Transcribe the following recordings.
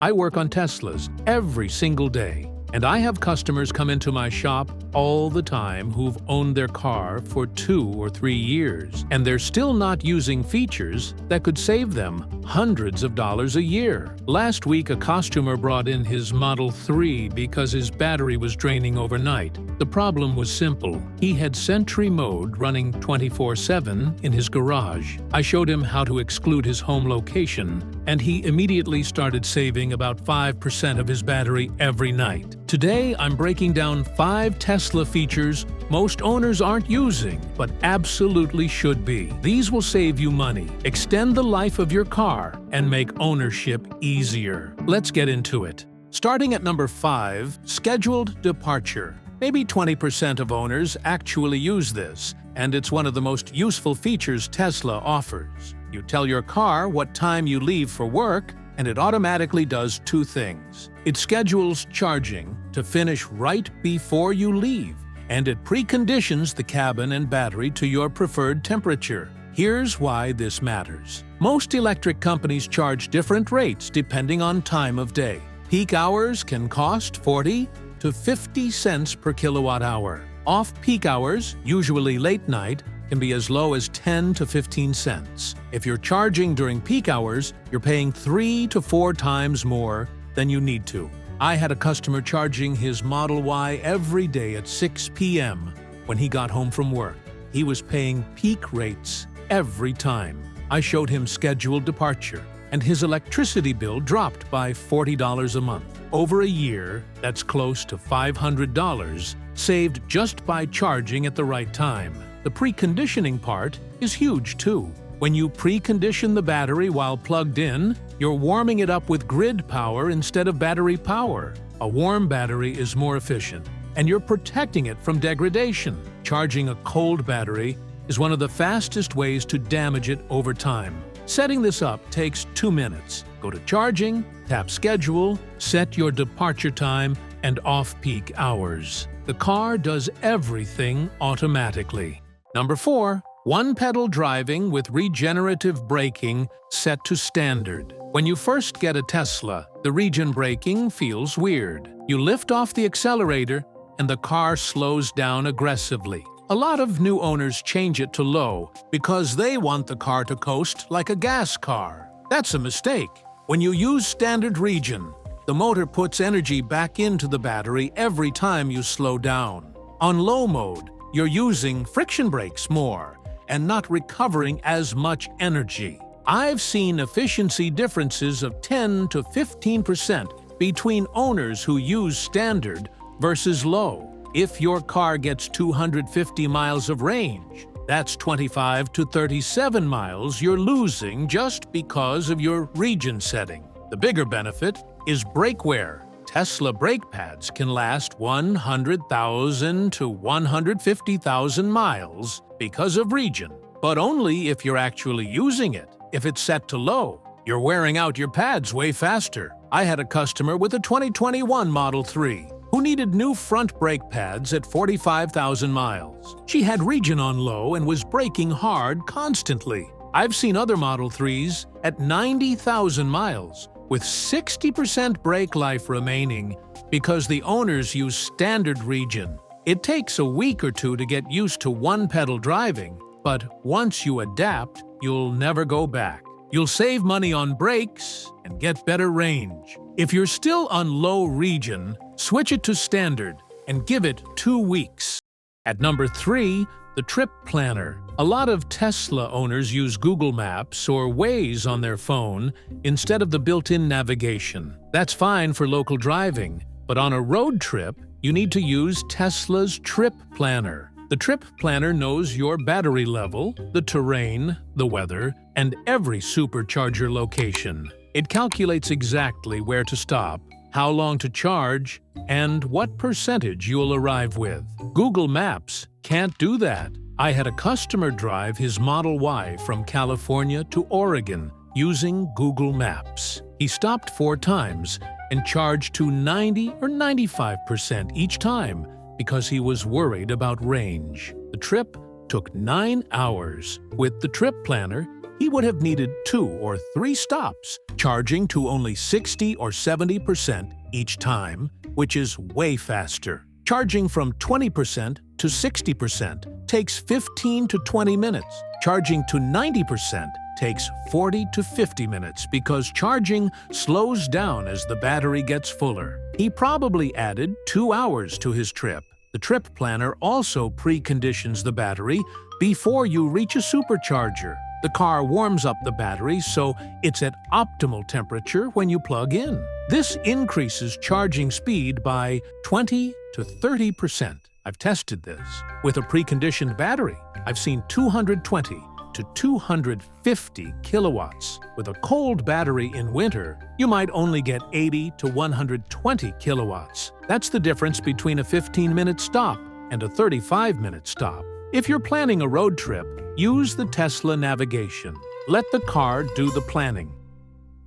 I work on Teslas every single day, and I have customers come into my shop all the time who've owned their car for 2 or 3 years, and they're still not using features that could save them hundreds of dollars a year. Last week, a customer brought in his Model 3 because his battery was draining overnight. The problem was simple. He had Sentry Mode running 24/7 in his garage. I showed him how to exclude his home location, and he immediately started saving about 5% of his battery every night. Today, I'm breaking down 5 Tesla features most owners aren't using, but absolutely should be. These will save you money, extend the life of your car, and make ownership easier. Let's get into it. Starting at number 5, scheduled departure. Maybe 20% of owners actually use this, and it's one of the most useful features Tesla offers. You tell your car what time you leave for work, and it automatically does 2 things. It schedules charging to finish right before you leave, and it preconditions the cabin and battery to your preferred temperature. Here's why this matters. Most electric companies charge different rates depending on time of day. Peak hours can cost 40 to 50 cents per kilowatt hour. Off-peak hours, usually late night, can be as low as 10 to 15 cents. If you're charging during peak hours, you're paying 3 to 4 times more than you need to. I had a customer charging his Model Y every day at 6 p.m. when he got home from work. He was paying peak rates every time. I showed him scheduled departure, and his electricity bill dropped by $40 a month. Over a year, that's close to $500 saved just by charging at the right time. The preconditioning part is huge too. When you precondition the battery while plugged in, you're warming it up with grid power instead of battery power. A warm battery is more efficient, and you're protecting it from degradation. Charging a cold battery is one of the fastest ways to damage it over time. Setting this up takes 2 minutes. Go to Charging, tap Schedule, set your departure time and off-peak hours. The car does everything automatically. Number 4. One-pedal driving with regenerative braking set to standard. When you first get a Tesla, the regen braking feels weird. You lift off the accelerator and the car slows down aggressively. A lot of new owners change it to low because they want the car to coast like a gas car. That's a mistake. When you use standard regen, the motor puts energy back into the battery every time you slow down. On low mode, you're using friction brakes more and not recovering as much energy. I've seen efficiency differences of 10 to 15% between owners who use standard versus low. If your car gets 250 miles of range, that's 25 to 37 miles you're losing just because of your regen setting. The bigger benefit is brake wear. Tesla brake pads can last 100,000 to 150,000 miles because of regen, but only if you're actually using it. If it's set to low, you're wearing out your pads way faster. I had a customer with a 2021 Model 3 who needed new front brake pads at 45,000 miles. She had regen on low and was braking hard constantly. I've seen other Model 3s at 90,000 miles with 60% brake life remaining because the owners use standard regen. It takes a week or 2 to get used to one-pedal driving, but once you adapt, you'll never go back. You'll save money on brakes and get better range. If you're still on low regen, switch it to standard and give it 2 weeks. At number 3, the trip planner. A lot of Tesla owners use Google Maps or Waze on their phone instead of the built-in navigation. That's fine for local driving, but on a road trip, you need to use Tesla's trip planner. The trip planner knows your battery level, the terrain, the weather, and every supercharger location. It calculates exactly where to stop, how long to charge, and what percentage you'll arrive with. Google Maps can't do that. I had a customer drive his Model Y from California to Oregon using Google Maps. He stopped 4 times and charged to 90 or 95% each time because he was worried about range. The trip took 9 hours. With the trip planner, he would have needed 2 or 3 stops, charging to only 60 or 70% each time, which is way faster. Charging from 20% to 60% takes 15 to 20 minutes. Charging to 90% takes 40 to 50 minutes because charging slows down as the battery gets fuller. He probably added 2 hours to his trip. The trip planner also preconditions the battery before you reach a supercharger. The car warms up the battery so it's at optimal temperature when you plug in. This increases charging speed by 20 to 30%. I've tested this. With a preconditioned battery, I've seen 220 to 250 kilowatts. With a cold battery in winter, you might only get 80 to 120 kilowatts. That's the difference between a 15-minute stop and a 35-minute stop. If you're planning a road trip, use the Tesla navigation. Let the car do the planning.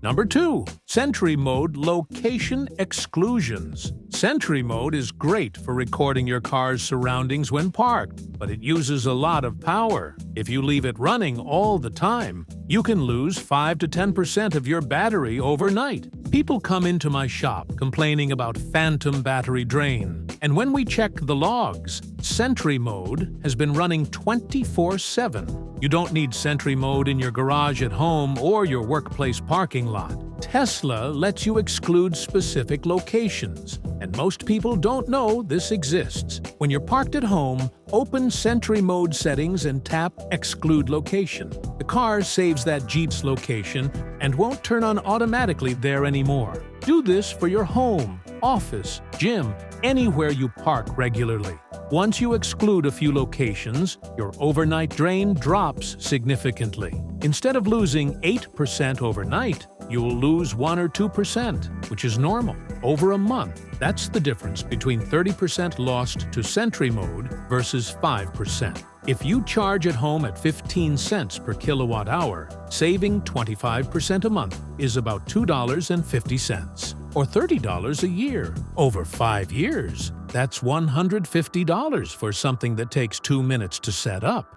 Number 2. Sentry Mode Location Exclusions. Sentry Mode is great for recording your car's surroundings when parked, but it uses a lot of power. If you leave it running all the time, you can lose 5 to 10% of your battery overnight. People come into my shop complaining about phantom battery drain, and when we check the logs, Sentry Mode has been running 24/7. You don't need Sentry Mode in your garage at home or your workplace parking lot. Tesla lets you exclude specific locations, and most people don't know this exists. When you're parked at home, open Sentry Mode settings and tap Exclude Location. The car saves that Jeep's location and won't turn on automatically there anymore. Do this for your home, office, gym, anywhere you park regularly. Once you exclude a few locations, your overnight drain drops significantly. Instead of losing 8% overnight, you'll lose 1 or 2%, which is normal. Over a month, that's the difference between 30% lost to Sentry Mode versus 5%. If you charge at home at 15 cents per kilowatt hour, saving 25% a month is about $2.50, or $30 a year. Over 5 years, that's $150 for something that takes 2 minutes to set up.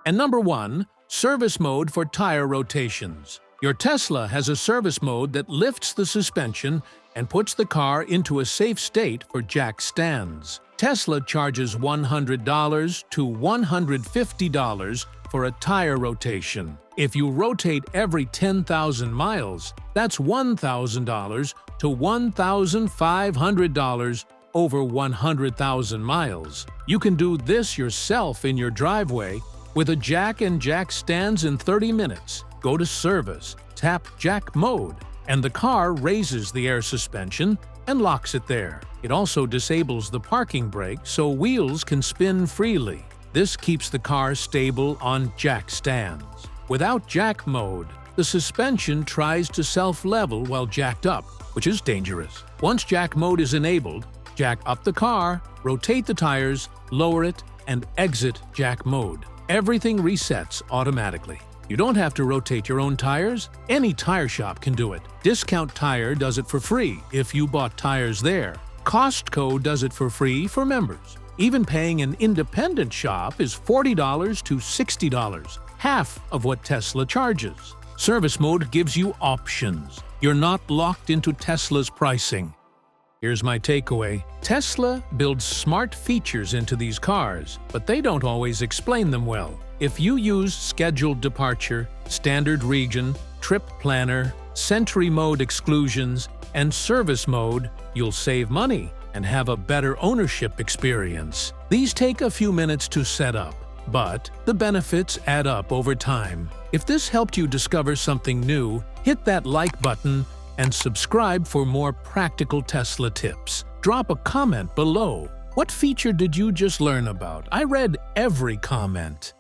And number 1, Service Mode for tire rotations. Your Tesla has a service mode that lifts the suspension and puts the car into a safe state for jack stands. Tesla charges $100 to $150 for a tire rotation. If you rotate every 10,000 miles, that's $1,000 to $1,500 over 100,000 miles. You can do this yourself in your driveway with a jack and jack stands in 30 minutes. Go to Service, tap Jack Mode, and the car raises the air suspension and locks it there. It also disables the parking brake so wheels can spin freely. This keeps the car stable on jack stands. Without Jack Mode, the suspension tries to self-level while jacked up, which is dangerous. Once Jack Mode is enabled, jack up the car, rotate the tires, lower it, and exit Jack Mode. Everything resets automatically. You don't have to rotate your own tires. Any tire shop can do it. Discount Tire does it for free if you bought tires there. Costco does it for free for members. Even paying an independent shop is $40 to $60, half of what Tesla charges. Service Mode gives you options. You're not locked into Tesla's pricing. Here's my takeaway. Tesla builds smart features into these cars, but they don't always explain them well. If you use Scheduled Departure, Standard Region, Trip Planner, Sentry Mode Exclusions, and Service Mode, you'll save money and have a better ownership experience. These take a few minutes to set up, but the benefits add up over time. If this helped you discover something new, hit that like button and subscribe for more practical Tesla tips. Drop a comment below. What feature did you just learn about? I read every comment.